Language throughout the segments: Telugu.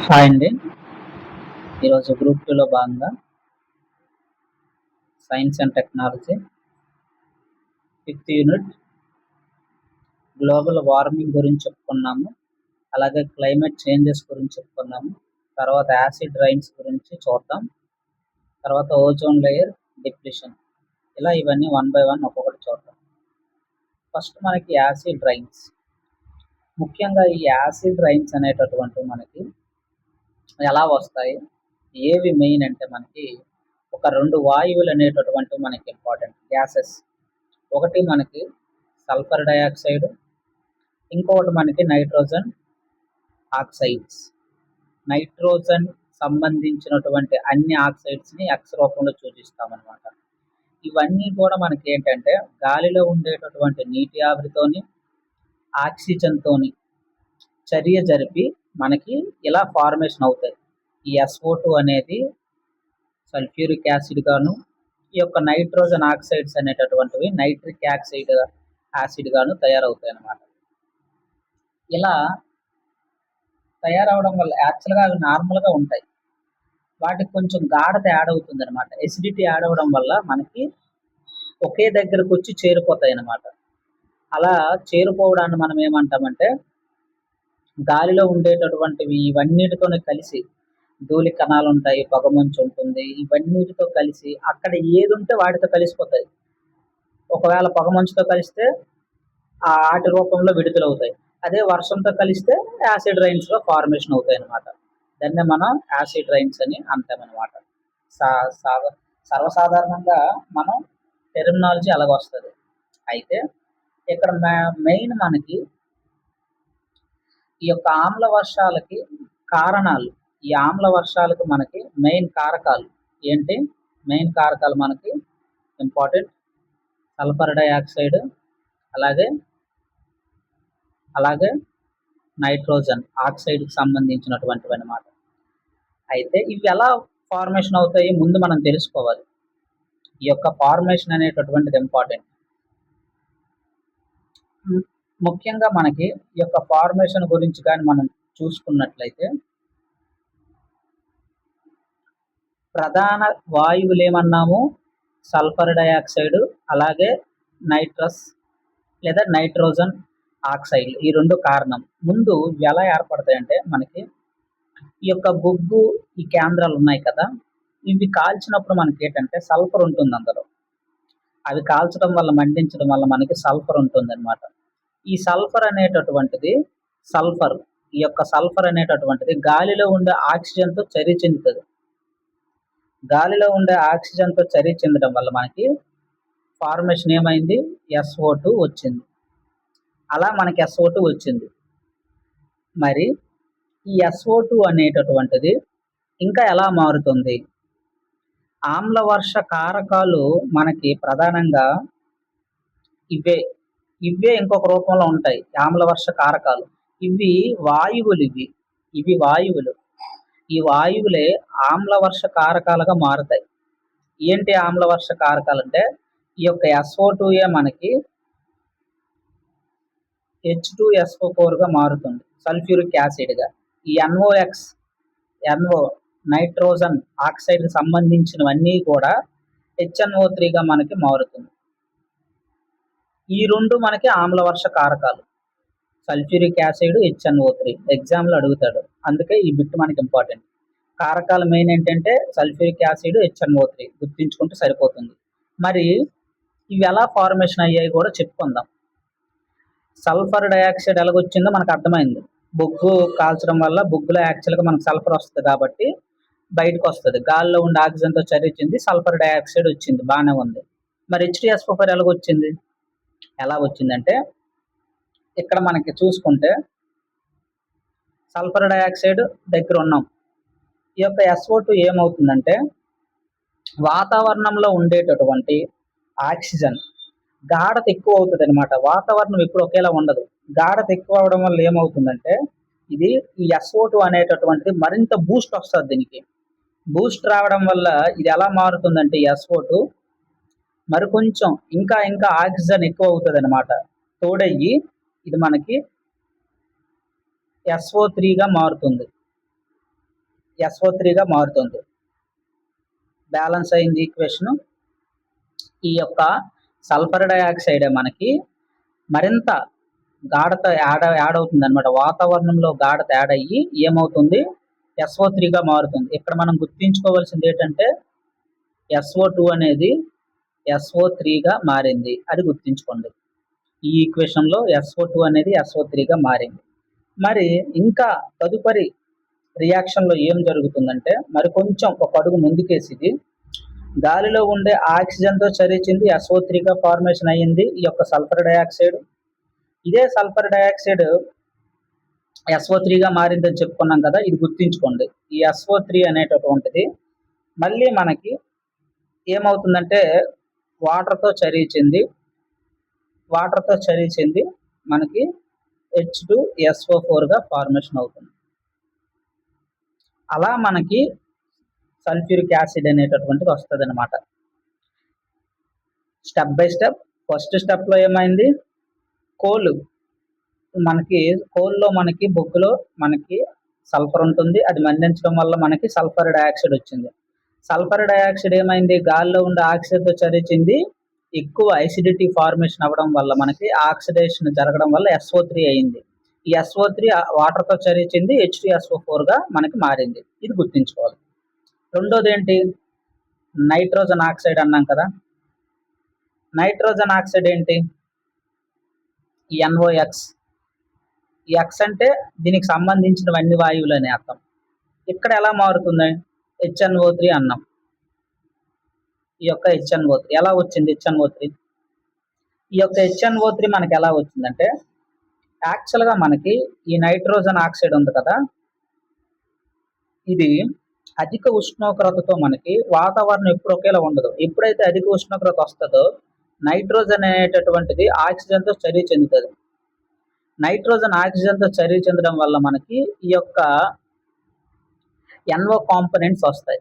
హాయ్ అండి. ఈరోజు గ్రూప్ 2లో భాగంగా science and technology 5th unit global warming గురించి చెప్పుకున్నాము. అలాగే క్లైమేట్ చేంజెస్ గురించి చెప్పుకున్నాము. తర్వాత యాసిడ్ రైన్స్ గురించి చూద్దాం. తర్వాత ఓజోన్ లేయర్ డిప్లీషన్. ఇలా ఇవన్నీ 1 by 1 ఒక్కొక్కటి చూద్దాం. ఫస్ట్ మనకి యాసిడ్ రైన్స్. ముఖ్యంగా ఈ యాసిడ్ రైన్స్ అనేటటువంటివి మనకి ఎలా వస్తాయి, ఏవి మెయిన్ అంటే మనకి ఒక 2 వాయువులు అనేటటువంటివి మనకి ఇంపార్టెంట్ గ్యాసెస్. ఒకటి మనకి సల్ఫర్ డయాక్సైడ్, ఇంకొకటి మనకి నైట్రోజన్ ఆక్సైడ్స్. నైట్రోజన్ సంబంధించినటువంటి అన్ని ఆక్సైడ్స్ని ఎక్స్ రూపంలో సూచిస్తామన్నమాట. ఇవన్నీ కూడా మనకి ఏంటంటే గాలిలో ఉండేటటువంటి నీటి ఆవిరితోని ఆక్సిజన్తోని చర్య జరిపి మనకి ఇలా ఫార్మేషన్ అవుతాయి. ఈ SO2 అనేది సల్ఫ్యూరిక్ యాసిడ్ గాను, ఈ యొక్క నైట్రోజన్ ఆక్సైడ్స్ అనేటటువంటివి నైట్రిక్ యాసిడ్ గాను తయారవుతాయి అన్నమాట. ఇలా తయారవడం వల్ల యాక్చువల్గా అవి నార్మల్గా ఉంటాయి, వాటికి కొంచెం గాఢత యాడ్ అవుతుంది అనమాట. ఎసిడిటీ యాడ్ అవ్వడం వల్ల మనకి ఒకే దగ్గరకు వచ్చి చేరిపోతాయి అన్నమాట. అలా చేరిపోవడాన్ని మనం ఏమంటామంటే గాలిలో ఉండేటటువంటివి ఇవన్నిటితోనే కలిసి ధూళి కణాలు ఉంటాయి, పొగమంచు ఉంటుంది, ఇవన్నిటితో కలిసి అక్కడ ఏది ఉంటే వాటితో కలిసిపోతాయి. ఒకవేళ పొగమంచుతో కలిస్తే ఆ ఆటి రూపంలో విడుదలవుతాయి. అదే వర్షంతో కలిస్తే యాసిడ్ రైన్స్గా ఫార్మేషన్ అవుతాయి అన్నమాట. దాన్నే మనం యాసిడ్ రైన్స్ అని అంటామన్నమాట. సర్వసాధారణంగా మనం టెర్మినాలజీ అలాగొస్తుంది. అయితే ఇక్కడ మెయిన్ మనకి ఈ యొక్క ఆమ్ల వర్షాలకి కారణాలు, ఈ ఆమ్ల వర్షాలకు మనకి మెయిన్ కారకాలు ఏంటి? మెయిన్ కారకాలు మనకి ఇంపార్టెంట్ సల్ఫర్ డయాక్సైడ్, అలాగే నైట్రోజన్ ఆక్సైడ్కి సంబంధించినటువంటివి అన్నమాట. అయితే ఇవి ఎలా ఫార్మేషన్ అవుతాయి ముందు మనం తెలుసుకోవాలి. ఈ యొక్క ఫార్మేషన్ అనేటటువంటిది ఇంపార్టెంట్. ముఖ్యంగా మనకి ఈ యొక్క ఫార్మేషన్ గురించి కానీ మనం చూసుకున్నట్లయితే ప్రధాన వాయువులు ఏమన్నాము? సల్ఫర్ డయాక్సైడ్, అలాగే నైట్రస్ లేదా నైట్రోజన్ ఆక్సైడ్. ఈ 2 కారణం. ముందు ఇవి ఎలా ఏర్పడతాయంటే మనకి ఈ యొక్క బొగ్గు ఈ కేంద్రాలు ఉన్నాయి కదా, ఇవి కాల్చినప్పుడు మనకి ఏంటంటే సల్ఫర్ ఉంటుంది అందులో. అవి కాల్చడం వల్ల మండించడం వల్ల మనకి సల్ఫర్ ఉంటుంది అనమాట. ఈ సల్ఫర్ అనేటటువంటిది ఈ యొక్క సల్ఫర్ అనేటటువంటిది గాలిలో ఉండే ఆక్సిజన్తో చర్య చెందుతుంది. గాలిలో ఉండే ఆక్సిజన్తో చర్య చెందడం వల్ల మనకి ఫార్మేషన్ ఏమైంది? SO2 వచ్చింది. అలా మనకి SO2 వచ్చింది. మరి ఈ SO2 అనేటటువంటిది ఇంకా ఎలా మారుతుంది? ఆమ్లవర్ష కారకాలు మనకి ప్రధానంగా ఇవే ఇంకొక రూపంలో ఉంటాయి. ఆమ్లవర్ష కారకాలు ఇవి వాయువులు. ఇవి వాయువులు. ఈ వాయువులే ఆమ్లవర్ష కారకాలుగా మారుతాయి. ఏంటి ఆమ్లవర్ష కారకాలు అంటే ఈ యొక్క SO2 మనకి H2SO4గా మారుతుంది, సల్ఫ్యూరిక్ యాసిడ్గా. ఈ NO నైట్రోజన్ ఆక్సైడ్కి సంబంధించినవన్నీ కూడా HNO3గా మనకి మారుతుంది. ఈ 2 మనకి ఆమ్లవర్ష కారకాలు. సల్ఫ్యూరిక్ యాసిడ్, HNO3 ఎగ్జామ్లో అడుగుతాడు, అందుకే ఈ బిట్ మనకి ఇంపార్టెంట్. కారకాలు మెయిన్ ఏంటంటే సల్ఫ్యూరిక్ యాసిడ్, HNO3 గుర్తించుకుంటే సరిపోతుంది. మరి ఇవి ఎలా ఫార్మేషన్ అయ్యాయి కూడా చెప్పుకుందాం. సల్ఫర్ డయాక్సైడ్ ఎలాగొచ్చిందో మనకు అర్థమైంది. బొగ్గు కాల్చడం వల్ల బొగ్గులో యాక్చువల్గా మనకు సల్ఫర్ వస్తుంది కాబట్టి బయటకు వస్తుంది. గాల్లో ఉండే ఆక్సిజన్తో చర్య చెంది సల్ఫర్ డయాక్సైడ్ వచ్చింది, బాగానే ఉంది. మరి H2SO4 ఎలాగొచ్చింది? ఎలా వచ్చిందంటే ఇక్కడ మనకి చూసుకుంటే సల్ఫర్ డయాక్సైడ్ దగ్గర ఉన్నాం. ఈ యొక్క SO2 ఏమవుతుందంటే వాతావరణంలో ఉండేటటువంటి ఆక్సిజన్ గాఢత ఎక్కువ అవుతుంది అనమాట. వాతావరణం ఎప్పుడు ఒకేలా ఉండదు. గాఢత ఎక్కువ అవడం వల్ల ఏమవుతుందంటే ఈ SO2 అనేటటువంటిది మరింత బూస్ట్ వస్తుంది. దీనికి బూస్ట్ రావడం వల్ల ఇది ఎలా మారుతుందంటే SO2 మరికొంచెం ఇంకా ఆక్సిజన్ ఎక్కువ అవుతుంది అనమాట. తోడయ్యి ఇది మనకి SO3గా మారుతుంది. SO3గా మారుతుంది. బ్యాలెన్స్ అయింది ఈక్వేషన్. ఈ యొక్క సల్ఫర్ డయాక్సైడే మనకి మరింత గాఢత యాడ్ అవుతుంది అనమాట. వాతావరణంలో గాఢత యాడ్ అయ్యి ఏమవుతుంది, SO3గా మారుతుంది. ఇక్కడ మనం గుర్తుంచుకోవాల్సింది ఏంటంటే SO2 అనేది SO3గా మారింది, అది గుర్తుంచుకోండి. ఈ ఈక్వేషన్లో SO2 అనేది SO3గా మారింది. మరి ఇంకా తదుపరి రియాక్షన్లో ఏం జరుగుతుందంటే, మరి కొంచెం ఒక అడుగు ముందుకేసి గాలిలో ఉండే ఆక్సిజన్తో చర్య చెంది SO3గా ఫార్మేషన్ అయ్యింది ఈ యొక్క సల్ఫర్ డయాక్సైడ్. ఇదే సల్ఫర్ డయాక్సైడ్ SO3గా మారిందని చెప్పుకున్నాం కదా, ఇది గుర్తుంచుకోండి. ఈ SO3 అనేటటువంటిది మళ్ళీ మనకి ఏమవుతుందంటే వాటర్తో చర్య చెంది మనకి H2SO4గా ఫార్మేషన్ అవుతుంది. అలా మనకి సల్ఫ్యూరిక్ యాసిడ్ అనేటటువంటిది వస్తుంది అనమాట. Step by step. ఫస్ట్ స్టెప్లో ఏమైంది, కోల్లో మనకి బొగ్గులో మనకి సల్ఫర్ ఉంటుంది, అది మండించడం వల్ల మనకి సల్ఫర్ డయాక్సైడ్ వచ్చింది. సల్ఫర్ డయాక్సైడ్ ఏమైంది, గాలిలో ఉండే ఆక్సిజన్తో చర్య చెంది ఎక్కువ అసిడిటీ ఫార్మేషన్ అవ్వడం వల్ల మనకి ఆక్సిడేషన్ జరగడం వల్ల SO3 అయింది. ఈ SO3 వాటర్తో చర్య చెంది H2SO4గా మనకి మారింది. ఇది గుర్తుంచుకోవాలి. రెండోది ఏంటి, నైట్రోజన్ ఆక్సైడ్ అన్నాం కదా. నైట్రోజన్ ఆక్సైడ్ ఏంటి, NOx. ఈ X అంటే దీనికి సంబంధించినవన్నీ వాయువులు అనే అర్థం. ఇక్కడ ఎలా మారుతుంది, HNO3 అన్నాం. ఈ యొక్క HNO3 ఎలా వచ్చింది, HNO3 ఈ యొక్క HNO3 మనకి ఎలా వచ్చిందంటే, యాక్చువల్గా మనకి ఈ నైట్రోజన్ ఆక్సైడ్ ఉంది కదా, ఇది అధిక ఉష్ణోగ్రతతో మనకి వాతావరణం ఎప్పుడు ఒకేలా ఉండదు. ఎప్పుడైతే అధిక ఉష్ణోగ్రత వస్తుందో నైట్రోజన్ అనేటటువంటిది ఆక్సిజన్తో చర్య చెందుతుంది. నైట్రోజన్ ఆక్సిజన్తో చర్య చెందడం వల్ల మనకి ఈ యొక్క NO కాంపోనెంట్స్ వస్తాయి.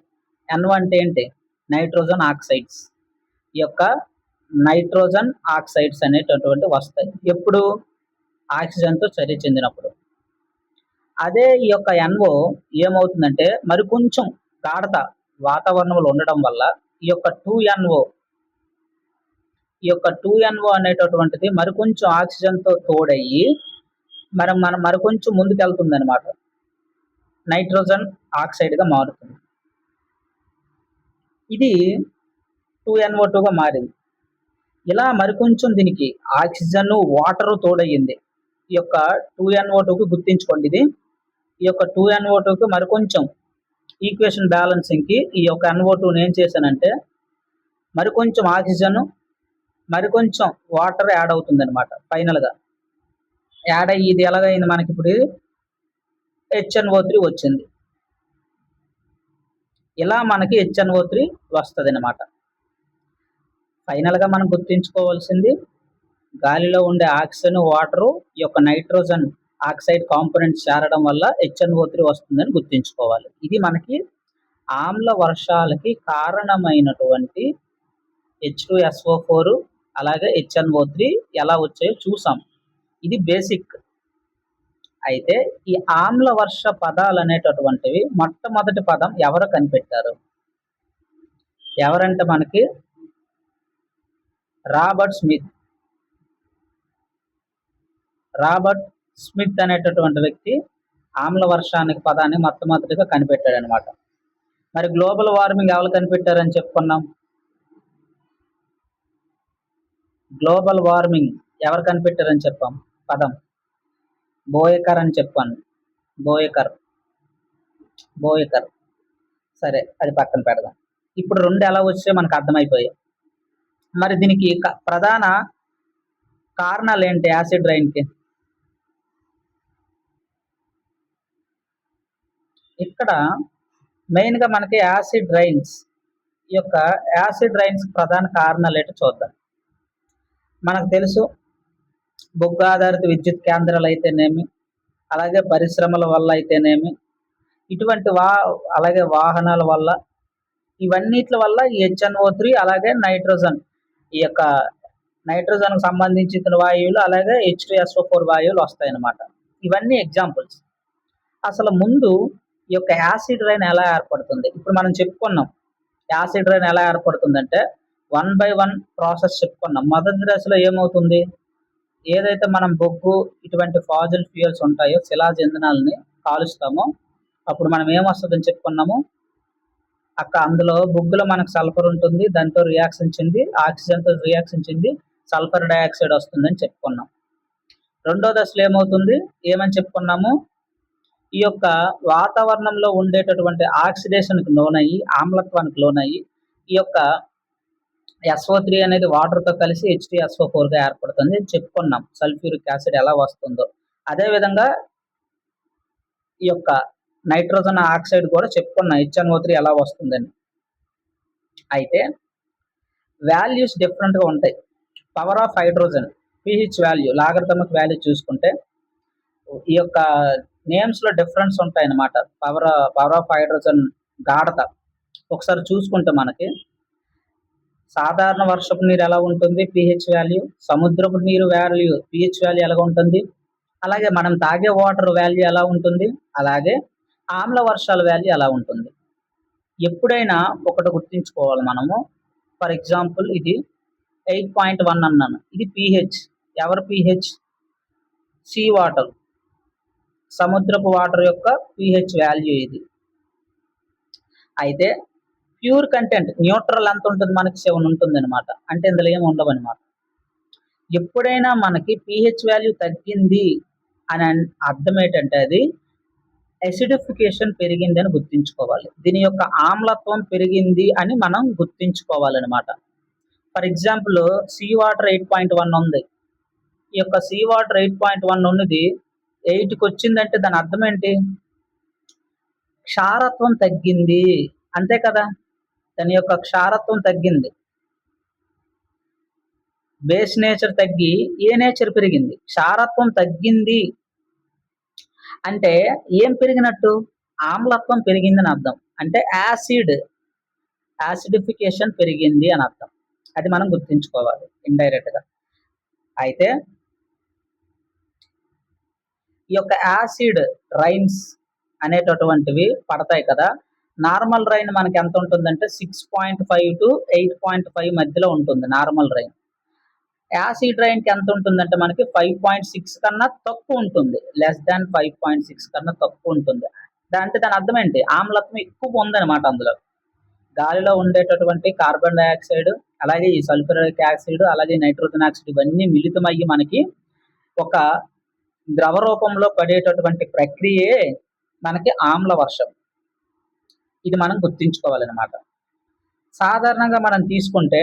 NO అంటే ఏంటి, నైట్రోజన్ ఆక్సైడ్స్. ఈ యొక్క నైట్రోజన్ ఆక్సైడ్స్ అనేటటువంటి వస్తాయి ఎప్పుడు, ఆక్సిజన్తో చర్య చెందినప్పుడు. అదే ఈ యొక్క NO ఏమవుతుందంటే మరికొంచెం గాఢత వాతావరణంలో ఉండడం వల్ల ఈ యొక్క 2NO అనేటటువంటిది మరికొంచెం ఆక్సిజన్తో తోడయ్యి మరికొంచెం ముందుకెళ్తుంది అనమాట, నైట్రోజన్ ఆక్సైడ్గా మారుతుంది. ఇది 2NO2గా మారింది. ఇలా మరికొంచెం దీనికి ఆక్సిజన్ వాటర్ తోడయ్యింది. ఈ యొక్క 2NO2కు గుర్తించుకోండి, ఇది ఈ యొక్క 2NO2కు మరికొంచెం ఈక్వేషన్ బ్యాలెన్సింగ్కి ఈ యొక్క NO2ని ఏం చేశానంటే మరికొంచెం ఆక్సిజన్ మరికొంచెం వాటర్ యాడ్ అవుతుంది అనమాట. ఫైనల్గా యాడ్ అయ్యి ఇది ఎలాగైంది, మనకి ఇప్పుడు HNO3 వచ్చింది. ఇలా మనకి HNO3 వస్తుంది అనమాట. ఫైనల్గా మనం గుర్తుంచుకోవాల్సింది, గాలిలో ఉండే ఆక్సిజన్ వాటరు ఈ యొక్క నైట్రోజన్ ఆక్సైడ్ కాంపోనెంట్స్ చేరడం వల్ల HNO3 వస్తుందని గుర్తుంచుకోవాలి. ఇది మనకి ఆమ్ల వర్షాలకి కారణమైనటువంటి H2SO4 అలాగే HNO3 ఎలా వచ్చాయో చూసాం. ఇది బేసిక్. అయితే ఈ ఆమ్ల వర్ష పదాలు అనేటటువంటివి మొట్టమొదటి పదం ఎవరు కనిపెట్టారు, ఎవరంటే మనకి రాబర్ట్ స్మిత్ అనేటటువంటి వ్యక్తి ఆమ్ల వర్షానికి పదాన్ని మొట్టమొదటిగా కనిపెట్టాడు అనమాట. మరి గ్లోబల్ వార్మింగ్ ఎవరు కనిపెట్టారని చెప్పుకున్నాం, గ్లోబల్ వార్మింగ్ ఎవరు కనిపెట్టారని చెప్పాం, పదం బోయకర్ అని చెప్పాను. బోయకర్. సరే, అది పక్కన పెడదాం. ఇప్పుడు రెండు ఎలా వచ్చాయో మనకు అర్థమైపోయాయి. మరి దీనికి ప్రధాన కారణాలు ఏంటి, యాసిడ్ రైన్కి? ఇక్కడ మెయిన్గా మనకి యాసిడ్ రైన్స్, ఈ యొక్క యాసిడ్ రైన్స్ ప్రధాన కారణాలు ఏంటో చూద్దాం. మనకు తెలుసు, బొగ్గు ఆధారిత విద్యుత్ కేంద్రాలు అయితేనేమి, అలాగే పరిశ్రమల వల్ల అయితేనేమి, ఇటువంటి అలాగే వాహనాల వల్ల, ఇవన్నిటి వల్ల ఈ HNO3 అలాగే నైట్రోజన్, ఈ యొక్క నైట్రోజన్కు సంబంధించిన వాయువులు అలాగే H2SO4 వాయువులు వస్తాయన్నమాట. ఇవన్నీ ఎగ్జాంపుల్స్. అసలు ముందు ఈ యొక్క యాసిడ్ రైన్ ఎలా ఏర్పడుతుంది? ఇప్పుడు మనం చెప్పుకున్నాం. యాసిడ్ రైన్ ఎలా ఏర్పడుతుందంటే 1/1 ప్రాసెస్ చెప్పుకున్నాం. మొదటి దశలో ఏమవుతుంది? ఏదైతే మనం బొగ్గు ఇటువంటి ఫాజిల్ ఫ్యూయల్స్ ఉంటాయో శిలాజ ఇంధనాలని కాలుస్తామో అప్పుడు మనం ఏమొస్తుందని చెప్పుకున్నాము? అందులో బొగ్గులో మనకు సల్ఫర్ ఉంటుంది. దాంతో రియాక్షన్ చెంది ఆక్సిజన్‌తో రియాక్షన్ చెంది సల్ఫర్ డయాక్సైడ్ వస్తుందని చెప్పుకున్నాం. రెండో దశలో ఏమవుతుంది? ఏమని చెప్పుకున్నాము? ఈ యొక్క వాతావరణంలో ఉండేటటువంటి ఆక్సిడేషన్‌కి లోనయ్యి, ఆమ్లత్వానికి లోనయ్యి ఈ యొక్క SO3 అనేది వాటర్‌తో కలిసి H2SO4గా ఏర్పడుతుంది అని చెప్పుకున్నాం. సల్ఫ్యూరిక్ యాసిడ్ ఎలా వస్తుందో. అదేవిధంగా ఈ యొక్క నైట్రోజన్ ఆక్సైడ్ కూడా చెప్పుకున్నాం HNO3 ఎలా వస్తుందని. అయితే వాల్యూస్ డిఫరెంట్‌గా ఉంటాయి. Power of hydrogen pH value logarithmic value చూసుకుంటే ఈ యొక్క నేమ్స్‌లో డిఫరెన్స్ ఉంటాయన్నమాట. పవర్ ఆఫ్ హైడ్రోజన్ గాఢత ఒకసారి చూసుకుంటే మనకి సాధారణ వర్షపు నీరు ఎలా ఉంటుంది pH వాల్యూ, సముద్రపు నీరు వాల్యూ pH వాల్యూ ఎలా ఉంటుంది, అలాగే మనం తాగే వాటర్ వాల్యూ ఎలా ఉంటుంది, అలాగే ఆమ్ల వర్షాల వాల్యూ ఎలా ఉంటుంది. ఎప్పుడైనా ఒకటి గుర్తుంచుకోవాలి మనము. ఫర్ ఎగ్జాంపుల్ ఇది 8.1 అన్నాను. ఇది pH. ఎవరి pH? సీ వాటర్, సముద్రపు వాటర్ యొక్క pH వాల్యూ ఇది. అయితే ప్యూర్ కంటెంట్ న్యూట్రల్ ఎంత ఉంటుంది? మనకి 7 ఉంటుంది అనమాట. అంటే ఇందులో ఏమి ఉండవు అనమాట. ఎప్పుడైనా మనకి pH వాల్యూ తగ్గింది అని అర్థం ఏంటంటే అది ఎసిడిఫికేషన్ పెరిగింది అని గుర్తుంచుకోవాలి. దీని యొక్క ఆమ్లత్వం పెరిగింది అని మనం గుర్తుంచుకోవాలన్నమాట. ఫర్ ఎగ్జాంపుల్ సీ వాటర్ 8.1 ఉంది. ఈ యొక్క సీ వాటర్ 8.1 ఉన్నది 8కి వచ్చిందంటే దాని అర్థం ఏంటి? క్షారత్వం తగ్గింది, అంతే కదా. దాని యొక్క క్షారత్వం తగ్గింది. బేస్ నేచర్ తగ్గి ఏ నేచర్ పెరిగింది? క్షారత్వం తగ్గింది అంటే ఏం పెరిగినట్టు? ఆమ్లత్వం పెరిగిందని అర్థం. అంటే యాసిడిఫికేషన్ పెరిగింది అని అర్థం. అది మనం గుర్తుంచుకోవాలి ఇండైరెక్ట్గా. అయితే ఈ యొక్క యాసిడ్ రైన్స్ అనేటటువంటివి పడతాయి కదా. నార్మల్ రైన్ మనకి ఎంత ఉంటుందంటే 6.5 to 8.5 మధ్యలో ఉంటుంది నార్మల్ రైన్. యాసిడ్ రైన్కి ఎంత ఉంటుందంటే మనకి 5.6 కన్నా తక్కువ ఉంటుంది. లెస్ దాన్ 5.6 కన్నా తక్కువ ఉంటుంది. దాని అర్థం ఏంటి? ఆమ్లత్వం ఎక్కువ ఉందన్నమాట. అందులో గాలిలో ఉండేటటువంటి కార్బన్ డయాక్సైడ్, అలాగే ఈ సల్ఫ్యూరిక్ యాసిడ్, అలాగే నైట్రోజన్ ఆక్సైడ్ ఇవన్నీ మిళితమయ్యి మనకి ఒక ద్రవ రూపంలో పడేటటువంటి ప్రక్రియే మనకి ఆమ్ల వర్షం. ఇది మనం గుర్తుంచుకోవాలన్నమాట. సాధారణంగా మనం తీసుకుంటే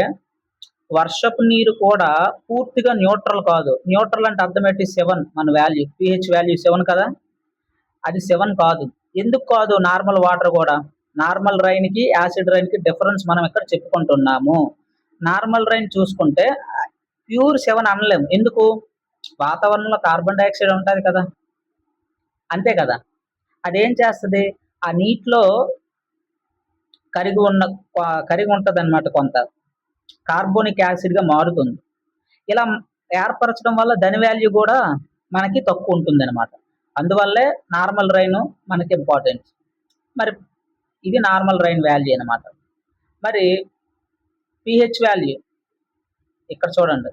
వర్షపు నీరు కూడా పూర్తిగా న్యూట్రల్ కాదు. న్యూట్రల్ అంటే అర్థం ఏంటి? 7 మన వాల్యూ, pH వాల్యూ 7 కదా. అది 7 కాదు. ఎందుకు కాదు? నార్మల్ వాటర్ కూడా నార్మల్ రైన్కి యాసిడ్ రైన్కి డిఫరెన్స్ మనం ఇక్కడ చెప్పుకుంటున్నాము. నార్మల్ రైన్ చూసుకుంటే ప్యూర్ 7 అనలేము. ఎందుకు? వాతావరణంలో కార్బన్ డయాక్సైడ్ ఉంటుంది కదా, అంతే కదా. అదేం చేస్తుంది? ఆ నీటిలో కరిగి ఉంటుంది అనమాట. కొంత కార్బోనిక్ యాసిడ్గా మారుతుంది. ఇలా ఏర్పరచడం వల్ల దాని వాల్యూ కూడా మనకి తక్కువ ఉంటుంది అనమాట. అందువల్లే నార్మల్ రైన్ మనకి ఇంపార్టెంట్. మరి ఇది నార్మల్ రైన్ వాల్యూ అనమాట. మరి pH వాల్యూ ఇక్కడ చూడండి.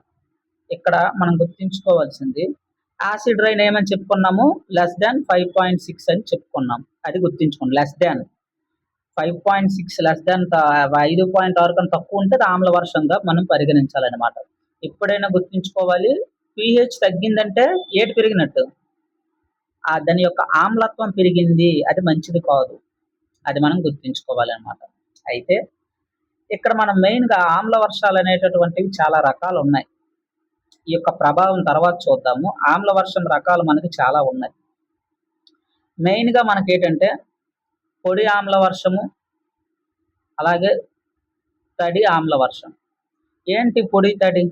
ఇక్కడ మనం గుర్తుంచుకోవాల్సింది యాసిడ్ రైన్ ఏమని చెప్పుకున్నాము? లెస్ దాన్ 5.6 అని చెప్పుకున్నాం. అది గుర్తుంచుకోండి. లెస్ దాన్ 5.6 లెస్ దాన్ 5.6 కన్నా తక్కువ ఉంటే ఆమ్ల వర్షంగా మనం పరిగణించాలన్నమాట. ఎప్పుడైనా గుర్తుంచుకోవాలి, pH తగ్గిందంటే ఏటి పెరిగినట్టు? దాని యొక్క ఆమ్లత్వం పెరిగింది. అది మంచిది కాదు. అది మనం గుర్తుంచుకోవాలన్నమాట. అయితే ఇక్కడ మనం మెయిన్గా ఆమ్ల వర్షాలు అనేటటువంటివి చాలా రకాలు ఉన్నాయి. ఈ యొక్క ప్రభావం తర్వాత చూద్దాము. ఆమ్ల వర్షం రకాలు మనకి చాలా ఉన్నాయి. మెయిన్గా మనకి ఏంటంటే పొడి ఆమ్ల వర్షము, అలాగే తడి ఆమ్ల వర్షం. ఏంటి పొడి తడి?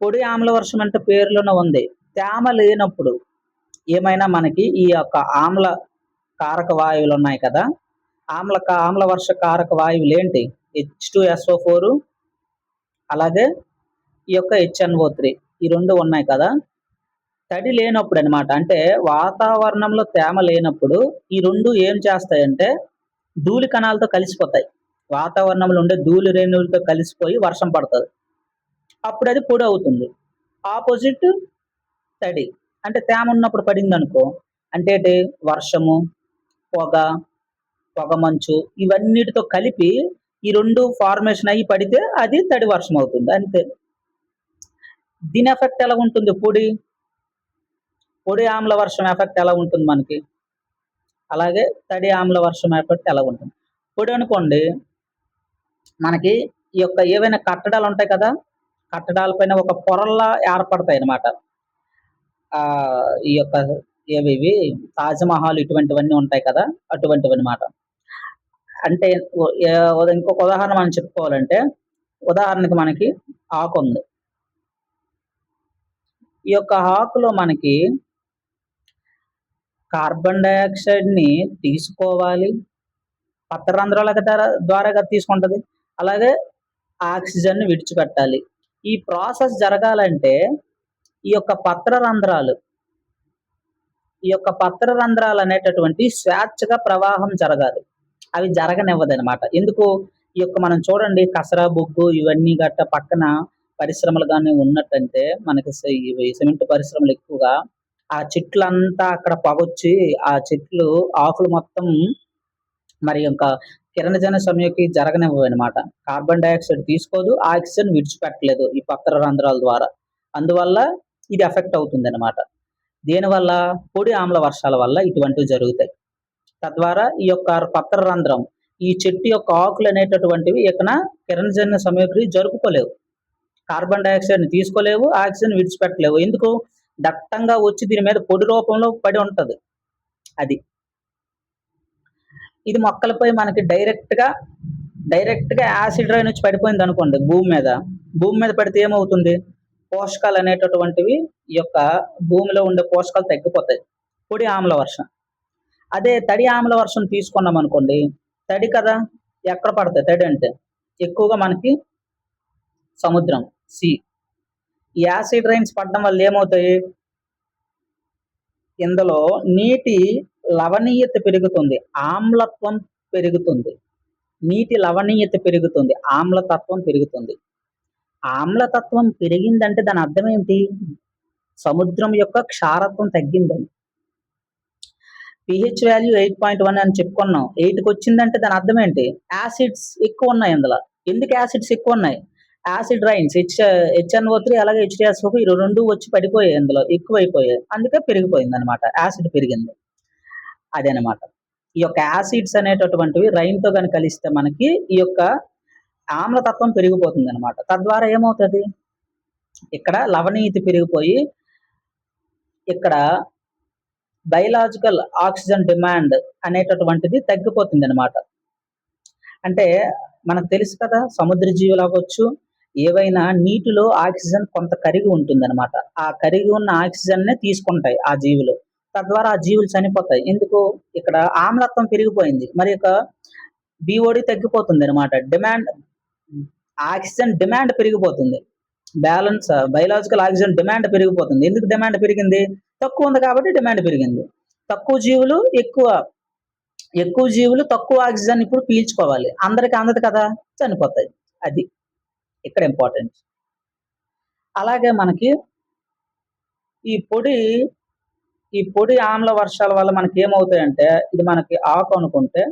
పొడి ఆమ్ల వర్షం అంటే పేరులోనే ఉంది. తేమ లేనప్పుడు ఏమైనా మనకి ఈ యొక్క ఆమ్ల కారక వాయువులు ఉన్నాయి కదా, ఆమ్ల వర్ష కారక వాయువులు ఏంటి? H2SO4 అలాగే ఈ యొక్క HNO3 ఈ రెండు ఉన్నాయి కదా. తడి లేనప్పుడు అనమాట. అంటే వాతావరణంలో తేమ లేనప్పుడు ఈ 2 ఏం చేస్తాయంటే ధూళి కణాలతో కలిసిపోతాయి. వాతావరణంలో ఉండే ధూళి రేణువులతో కలిసిపోయి వర్షం పడతది. అప్పుడది పొడవుతుంది. ఆపోజిట్ తడి. అంటే తేమ ఉన్నప్పుడు పడిందనుకో అంటే ఏంటి వర్షము, పొగ, పొగమంచు ఇవన్నిటితో కలిపి ఈ 2 ఫార్మేషన్ అయ్యి పడితే అది తడి వర్షం అవుతుంది. అంతే. దీని ఎఫెక్ట్ ఎలాగుంటుంది పొడి ఆమ్ల వర్షం ఎఫెక్ట్ ఎలా ఉంటుంది మనకి? అలాగే తడి ఆమ్ల వర్షం ఎఫెక్ట్ ఎలాగుంటుంది? పొడి అనుకోండి మనకి ఈ యొక్క ఏవైనా కట్టడాలుంటాయి కదా! కట్టడాల పైన ఒక పొరల్లా ఏర్పడతాయనమాట. ఈ యొక్క ఏవివి 'తాజ్‌మహల్' ఇటువంటివన్నీ ఉంటాయి కదా! అటువంటివన్నమాట. అంటే ఇంకొక ఉదాహరణ మనం చెప్పుకోవాలంటే, ఉదాహరణకి మనకి ఆకుంది. ఈ యొక్క ఆకులో మనకి కార్బన్ డయాక్సైడ్‌ని తీసుకోవాలి. పత్రరంధ్రాల ద్వారాగా తీసుకుంటది. అలాగే ఆక్సిజన్‌ని విడిచిపెట్టాలి. ఈ ప్రాసెస్ జరగాలంటే ఈ యొక్క పత్రరంధ్రాలు ఈ యొక్క పత్రరంధ్రాలనేటటువంటి స్వేచ్ఛగా ప్రవాహం జరగాలి. అవి జరగనివ్వదనమాట. ఎందుకు? ఈ యొక్క మనం చూడండి కసరా, బొగ్గు ఇవన్నీ గట్ట పక్కన పరిశ్రమలు గాని ఉన్నట్టంటే మనకి ఇవి సిమెంట్ పరిశ్రమలు ఎక్కువగా ఆ చెట్లంతా అక్కడ పొగొచ్చి ఆ చెట్లు ఆకులు మొత్తం మరి ఇంకా కిరణజన సంయోగి జరగనివ్వవనమాట. కార్బన్ డయాక్సైడ్ తీసుకోదు, ఆక్సిజన్ విడిచిపెట్టలేదు ఈ పత్ర రంధ్రాల ద్వారా. అందువల్ల ఇది ఎఫెక్ట్ అవుతుందనమాట. దేనివల్ల? పొడి ఆమ్ల వర్షాల వల్ల ఇటువంటివి జరుగుతాయి. తద్వారా ఈ యొక్క పత్ర రంధ్రం, ఈ చెట్టు యొక్క ఆకులు అనేటటువంటివి ఇకన కిరణజన్య సామగ్రి జరుపుకోలేవు. Carbon డయాక్సైడ్‌ని తీసుకోలేవు, oxygen విడిచిపెట్టలేవు. ఎందుకు? దట్టంగా వచ్చి దీని మీద పొడి రూపంలో పడి ఉంటది. అది. ఇది మొక్కలపై మనకి డైరెక్ట్‌గా యాసిడ్ రైన్ వచ్చి పడిపోయిందనుకోండి భూమి మీద. భూమి మీద పడితే ఏమవుతుంది? పోషకాలు అనేటటువంటివి ఈ యొక్క భూమిలో ఉండే పోషకాలు తగ్గిపోతాయి. పొడి ఆమ్ల వర్షం. అదే తడి ఆమ్ల వర్షం తీసుకున్నామనుకోండి, తడి కదా! ఎక్కడ పడతాయి తడి అంటే? ఎక్కువగా మనకి సముద్రం, సీ. ఈ యాసిడ్ రైన్స్ పడడం వల్ల ఏమవుతాయి? ఇందులో నీటి లవణీయత పెరుగుతుంది. ఆమ్లత్వం పెరుగుతుంది. నీటి లవణీయత పెరుగుతుంది. ఆమ్లతత్వం పెరుగుతుంది. ఆమ్లతత్వం పెరిగిందంటే దాని అర్థం ఏంటి? సముద్రం యొక్క క్షారత్వం తగ్గిందని. పీహెచ్ వాల్యూ 8.1 అని చెప్పుకున్నాం. 8కొచ్చిందంటే దాని అర్థం ఏంటి? యాసిడ్స్ ఎక్కువున్నాయి అందులో. ఎందుకు యాసిడ్స్ ఎక్కువున్నాయి? యాసిడ్ రైన్స్ హెచ్ఎన్ఓ3 అలాగే హెచ్‌సిఎల్‌ఓ ఈ 2 వచ్చి పడిపోయాయి అందులో. ఎక్కువైపోయాయి. అందుకే పెరిగిపోయిందనమాట. యాసిడ్ పెరిగింది. అదనమాట. ఈ యొక్క యాసిడ్స్ అనేటటువంటివి రైన్‌తో గాని కలిస్తే మనకి ఈ యొక్క ఆమ్లతత్వం పెరిగిపోతుందనమాట. తద్వారా ఏమవుతది? ఇక్కడ లవణీయత పెరిగిపోయి ఇక్కడ బయలాజికల్ ఆక్సిజన్ డిమాండ్ అనేటటువంటిది తగ్గిపోతుందనమాట. అంటే మనకు తెలుసు కదా! సముద్ర జీవులు అవ్వచ్చు, ఏవైనా నీటిలో ఆక్సిజన్ కొంత కరిగి ఉంటుందనమాట. ఆ కరిగి ఉన్న ఆక్సిజన్‌నే తీసుకుంటాయి ఆ జీవులు. తద్వారా ఆ జీవులు చనిపోతాయి. ఎందుకు? ఇక్కడ ఆమ్లత్వం పెరిగిపోయింది. మరి ఇక బీఓడీ తగ్గిపోతుందనమాట. ఆక్సిజన్ డిమాండ్ పెరిగిపోతుంది. బయలాజికల్ ఆక్సిజన్ డిమాండ్ పెరిగిపోతుంది. ఎందుకు డిమాండ్ పెరిగింది? తక్కువ ఉంది కాబట్టి డిమాండ్ పెరిగింది. తక్కువ జీవులు ఎక్కువ జీవులు తక్కువ ఆక్సిజన్ ఇప్పుడు పీల్చుకోవాలి. అందరికి అందదు కదా! చనిపోతాయి. అది ఇక్కడ ఇంపార్టెంట్. అలాగే మనకి ఈ పొడి ఆమ్ల వర్షాల వల్ల మనకేమవుతాయంటే, ఇది మనకి ఆకు అనుకుంటే,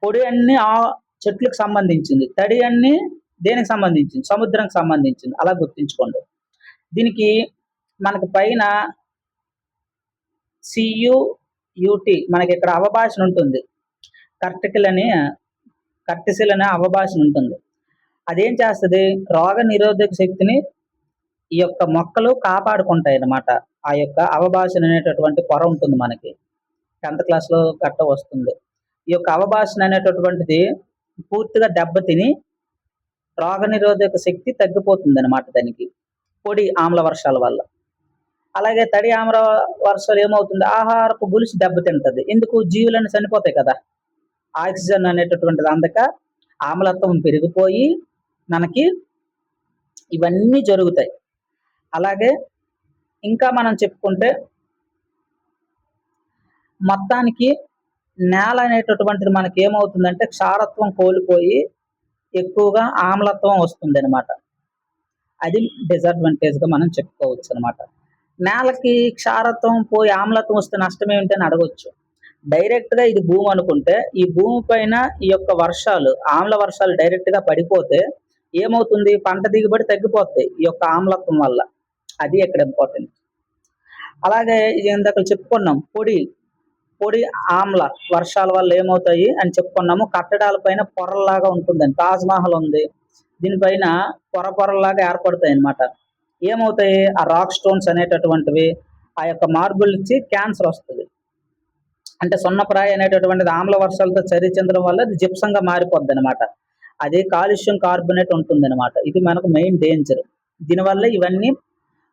పొడి అన్నీ చెట్లకు సంబంధించింది. తడి అన్నీ దేనికి సంబంధించింది? సముద్రానికి సంబంధించింది. అలా గుర్తుంచుకోండి. దీనికి మనకి పైన CUUT మనకిక్కడ అవభాషణ ఉంటుంది. కర్టిసిల్ అనే అవభాషణ ఉంటుంది. అదేం చేస్తది? రోగ నిరోధక శక్తిని ఈ యొక్క మొక్కలు కాపాడుకుంటాయన్నమాట. ఆ యొక్క అవభాషణ అనేటటువంటి పొర ఉంటుంది మనకి. 10థ్ క్లాస్‌లో గట్టా వస్తుంది. ఈ యొక్క అవభాషణ అనేటటువంటిది పూర్తిగా దెబ్బతిని రోగనిరోధక శక్తి తగ్గిపోతుందన్నమాట దానికి. పొడి ఆమ్ల వర్షాల వల్ల. అలాగే తడి ఆమ్ల వర్షాలు ఏమవుతుంది? ఆహారపు గొలుసు దెబ్బతింటది. ఎందుకు? జీవులన్నీ చనిపోతాయి కదా! ఆక్సిజన్ అనేటటువంటిది అందక ఆమ్లత్వం పెరిగిపోయి మనకి ఇవన్నీ జరుగుతాయి. అలాగే ఇంకా మనం చెప్పుకుంటే మొత్తానికి నేల అనేటటువంటిది మనకి ఏమవుతుందంటే క్షారత్వం కోల్పోయి ఎక్కువగా ఆమ్లత్వం వస్తుందనమాట. అది డిసడ్వాంటేజ్‌గా మనం చెప్పుకోవచ్చు అనమాట. నేలకి క్షారత్వం పోయి ఆమ్లత్వం వస్తే నష్టం ఏమిటి అని అడగొచ్చు. డైరెక్ట్‌గా ఇది భూమి అనుకుంటే, ఈ భూమి పైన ఈ యొక్క వర్షాలు, ఆమ్ల వర్షాలు డైరెక్ట్‌గా పడిపోతే ఏమవుతుంది? పంట దిగుబడి తగ్గిపోద్ది ఈ యొక్క ఆమ్లత్వం వల్ల. అది ఇక్కడ ఇంపార్టెంట్. అలాగే ఇది ఇందాక చెప్పుకున్నాం పొడి ఆమ్ల వర్షాల వల్ల ఏమవుతాయి అని చెప్పుకున్నాము. కట్టడాల పైన పొరల్లాగా ఉంటుందండి. తాజ్‌మహల్ ఉంది. దీనిపైన పొరలాగా ఏర్పడతాయి అన్నమాట. ఏమవుతాయి? ఆ రాక్ స్టోన్స్ అనేటటువంటివి ఆ యొక్క మార్బుల్‌కి క్యాన్సర్ వస్తది. అంటే సున్నప్రాయ అనేటటువంటిది ఆమ్ల వర్షాలతో చర్య చెందడం వల్ల అది జిప్సంగా మారిపోద్దనమాట. అది కాల్షియం కార్బోనేట్ ఉంటుందనమాట. ఇది మనకు మెయిన్ డేంజర్. దీనివల్ల ఇవన్నీ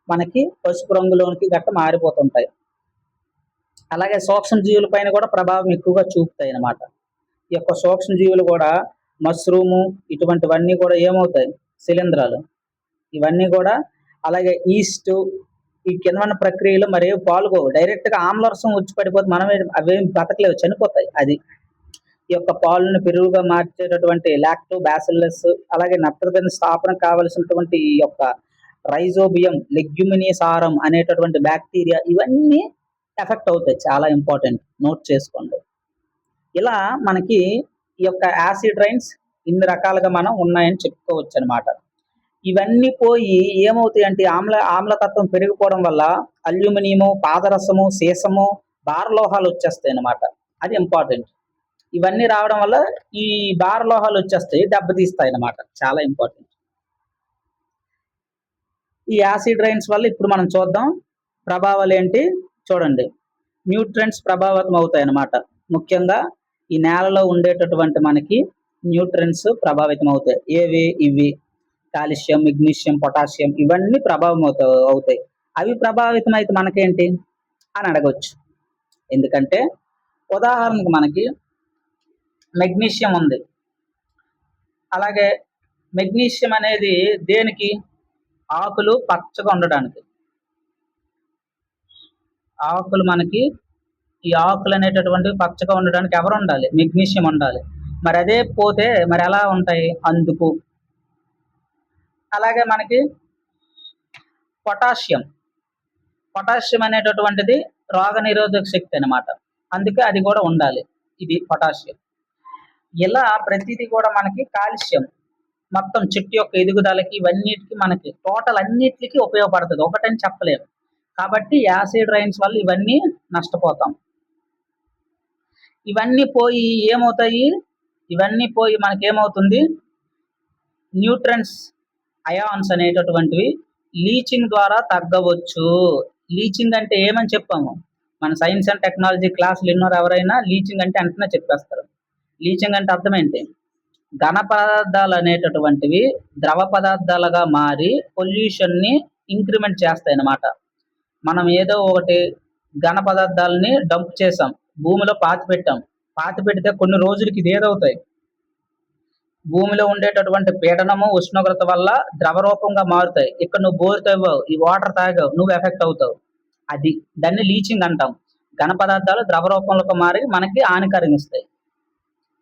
మనకి పసుపు రంగులోనికి గట్ట మారిపోతుంటాయి. అలాగే సూక్ష్మజీవుల పైన కూడా ప్రభావం ఎక్కువగా చూపుతాయి అన్నమాట. ఈ యొక్క సూక్ష్మజీవులు కూడా మష్రూము ఇటువంటివన్నీ కూడా ఏమవుతాయి? శిలీంధ్రాలు. ఇవన్నీ కూడా అలాగే ఈస్ట్ ఈ కిణ్వన ప్రక్రియలో మరేవి పాల్గొవు. డైరెక్ట్‌గా ఆమ్లరసం వచ్చి పడిపోతే అవేమి బతకలేవు, చనిపోతాయి. అది ఈ యొక్క పాలను పెరుగుగా మార్చేటటువంటి లాక్టోబాసిల్లస్ అలాగే నత్రజని స్థాపనకు కావలసినటువంటి ఈ యొక్క రైజోబియం లెగ్యుమినిసారం అనేటటువంటి బ్యాక్టీరియా ఇవన్నీ ఎఫెక్ట్ అవుతాయి. చాలా ఇంపార్టెంట్, నోట్ చేసుకోండి. ఇలా మనకి ఈ యొక్క యాసిడ్ రైన్స్ ఇన్ని రకాలుగా మనం ఉన్నాయని చెప్పుకోవచ్చు అనమాట. ఇవన్నీ పోయి ఏమవుతాయంటే ఆమ్లతత్వం పెరిగిపోవడం వల్ల అల్యూమినియము, పాదరసము, సీసము, భారలోహాలు వచ్చేస్తాయి అన్నమాట. అది ఇంపార్టెంట్. ఇవన్నీ రావడం వల్ల ఈ భారలోహాలు వచ్చేస్తాయి, దెబ్బతీస్తాయి అన్నమాట. చాలా ఇంపార్టెంట్. ఈ యాసిడ్ రైన్స్ వల్ల ఇప్పుడు మనం చూద్దాం ప్రభావాలు ఏంటి చూడండి. న్యూట్రియంట్స్ ప్రభావితం అవుతాయి అన్నమాట. ముఖ్యంగా ఈ నేలలో ఉండేటటువంటి మనకి న్యూట్రియంట్స్ ప్రభావితం అవుతాయి. ఇవి కాల్షియం, మెగ్నీషియం, పొటాషియం ఇవన్నీ ప్రభావం అవుతాయి. అవి ప్రభావితం అయితే మనకేంటి అని అడగవచ్చు. ఎందుకంటే ఉదాహరణకు మనకి మెగ్నీషియం ఉంది. అలాగే మెగ్నీషియం అనేది దేనికి? ఆకులు పచ్చగా ఉండడానికి. ఆకులు మనకి ఈ ఆకులు అనేటటువంటివి పచ్చగా ఉండడానికి ఎవరు ఉండాలి? మెగ్నీషియం ఉండాలి. మరి అదే పోతే మరి ఎలా ఉంటాయి? అందుకు. అలాగే మనకి పొటాషియం అనేటటువంటిది రోగ నిరోధక శక్తి అనమాట. అందుకే అది కూడా ఉండాలి. ఇది పొటాషియం. ఇలా ప్రతిదీ కూడా మనకి కాల్షియం మొత్తం చెట్టు యొక్క ఎదుగుదలకి ఇవన్నిటికి మనకి టోటల్ అన్నిటికీ ఉపయోగపడుతుంది. ఒకటని చెప్పలేము. కాబట్టి యాసిడ్ రైన్స్ వల్ల ఇవన్నీ నష్టపోతాం. ఇవన్నీ పోయి ఏమవుతాయి? ఇవన్నీ పోయి మనకేమవుతుంది? న్యూట్రన్స్ అయాన్స్ అనేటటువంటివి లీచింగ్ ద్వారా తగ్గవచ్చు. లీచింగ్ అంటే ఏమని చెప్పాము? మన సైన్స్ అండ్ టెక్నాలజీ క్లాసులు విన్నోరు ఎవరైనా లీచింగ్ అంటే వెంటనే చెప్పేస్తారు. లీచింగ్ అంటే అర్థం ఏంటి? ఘన పదార్థాలు అనేటటువంటివి ద్రవ పదార్థాలుగా మారి పొల్యూషన్ని ఇంక్రిమెంట్ చేస్తాయి అన్నమాట. మనం ఏదో ఒకటి ఘన పదార్థాలని డంప్ చేసాం, భూమిలో పాతి పెడితే కొన్ని రోజులకి ఇది ఏదవుతాయి? భూమిలో ఉండేటటువంటి పీడనము, ఉష్ణోగ్రత వల్ల ద్రవ రూపంగా మారుతాయి. ఇక్కడ నువ్వు బోర్ తవ్వావు, ఈ వాటర్ తాగావు, నువ్వు ఎఫెక్ట్ అవుతావు. అది దాన్ని లీచింగ్ అంటాం. ఘన పదార్థాలు ద్రవ రూపంలోకి మారి మనకి హానికరం ఇస్తాయి.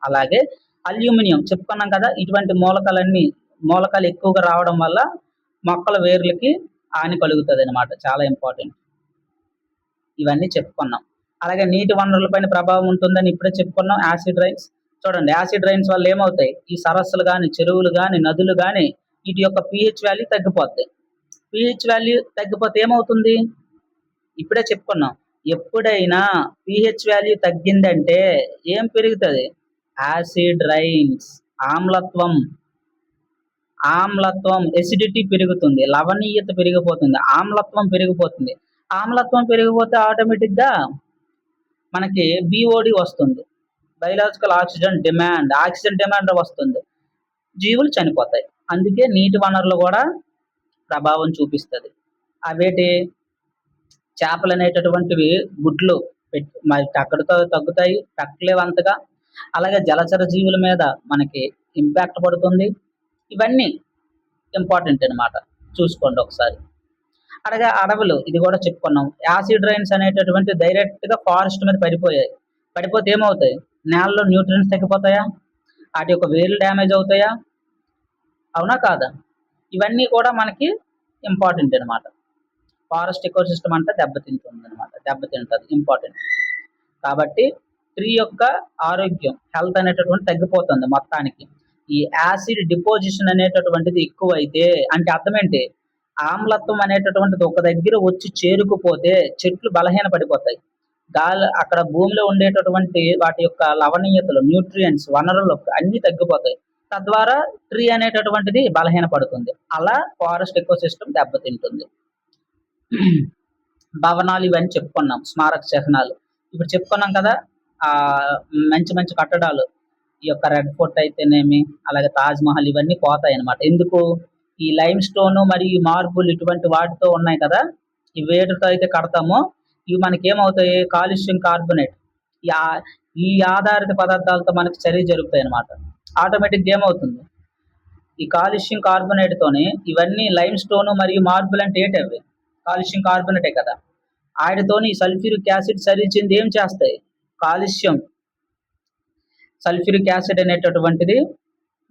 అలాగే అల్యూమినియం చెప్పుకున్నాం కదా, ఇటువంటి మూలకాలు ఎక్కువగా రావడం వల్ల మొక్కల వేర్లకి హాని కలుగుతుంది అనమాట. చాలా ఇంపార్టెంట్. ఇవన్నీ చెప్పుకున్నాం. అలాగే నీటి వనరులపైన ప్రభావం ఉంటుందని ఇప్పుడే చెప్పుకున్నాం. యాసిడ్ రైన్స్ చూడండి, యాసిడ్ రైన్స్ వల్ల ఏమవుతాయి? ఈ సరస్సులు కానీ, చెరువులు కానీ, నదులు కానీ వీటి యొక్క pH వాల్యూ తగ్గిపోతాయి. pH వాల్యూ తగ్గిపోతే ఏమవుతుంది? ఇప్పుడే చెప్పుకున్నాం. ఎప్పుడైనా pH వాల్యూ తగ్గిందంటే ఏం పెరుగుతుంది? యాసిడ్ రైన్స్, ఆమ్లత్వం ఎసిడిటీ పెరుగుతుంది, లవణీయత పెరిగిపోతుంది, ఆమ్లత్వం పెరిగిపోతుంది. ఆమ్లత్వం పెరిగిపోతే ఆటోమేటిక్గా మనకి BOD వస్తుంది, బయలాజికల్ ఆక్సిజన్ డిమాండ్ వస్తుంది, జీవులు చనిపోతాయి. అందుకే నీటి వనరులు కూడా ప్రభావం చూపిస్తుంది. అవేటి? చేపలు అనేటటువంటివి గుడ్లు మరి అక్కడితో తగ్గుతాయి, పెట్టలేవు అంతగా. అలాగే జలచర జీవుల మీద మనకి ఇంపాక్ట్ పడుతుంది. ఇవన్నీ ఇంపార్టెంట్ అనమాట. చూసుకోండి ఒకసారి. అలాగే అడవులు ఇది కూడా చెప్పుకున్నాం. యాసిడ్ రైన్స్ అనేటటువంటి డైరెక్ట్ గా ఫారెస్ట్ మీద పడిపోయాయి. పడిపోతే ఏమవుతాయి? నేలలో న్యూట్రియన్స్ తగ్గిపోతాయా? వాటి యొక్క వేర్లు డ్యామేజ్ అవుతాయా? అవునా కాదా? ఇవన్నీ కూడా మనకి ఇంపార్టెంట్ అనమాట. ఫారెస్ట్ ఎకోసిస్టమ్ అంటే దెబ్బతింటది, ఇంపార్టెంట్. కాబట్టి ట్రీ యొక్క ఆరోగ్యం, హెల్త్ అనేటటువంటి తగ్గిపోతుంది మొత్తానికి. ఈ యాసిడ్ డిపోజిషన్ అనేటటువంటిది ఎక్కువైతే అంటే అర్థం ఏంటి? ఆమ్లత్వం అనేటటువంటిది ఒక దగ్గర వచ్చి చేరుకుపోతే చెట్లు బలహీన పడిపోతాయి. గాలి అక్కడ భూమిలో ఉండేటటువంటి వాటి యొక్క లవణీయతలు, న్యూట్రియంట్స్, వనరులు అన్ని తగ్గిపోతాయి. తద్వారా ట్రీ అనేటటువంటిది బలహీన పడుతుంది. అలా ఫారెస్ట్ ఎకోసిస్టమ్ దెబ్బతింటుంది. భవనాలు ఇవన్నీ చెప్పుకున్నాం, స్మారక చిహ్నాలు. ఇప్పుడు చెప్పుకున్నాం కదా, ఆ మంచి మంచి కట్టడాలు, ఈ యొక్క రెడ్ ఫోర్ట్ అయితేనేమి, అలాగే తాజ్ మహల్ ఇవన్నీ పోతాయి అనమాట. ఎందుకు? ఈ లైమ్ స్టోన్ మరియు మార్బుల్ ఇటువంటి వాటితో ఉన్నాయి కదా, ఈ వేటితో అయితే కడతామో ఇవి మనకి ఏమవుతాయి? కాల్షియం కార్బోనేట్, ఈ ఆధారిత పదార్థాలతో మనకి చర్య జరుగుతాయి అనమాట. ఆటోమేటిక్గా ఏమవుతుంది? ఈ కాల్షియం కార్బోనేట్ తోని ఇవన్నీ లైమ్ స్టోన్ మరియు మార్బుల్ అంటే ఏంటి? అవి కాల్షియం కార్బోనేటే కదా. వాటితోని సల్ఫ్యూరిక్ యాసిడ్ సరిచింది ఏం చేస్తాయి? కాల్షియం సల్ఫ్యూరిక్ యాసిడ్ అనేటటువంటిది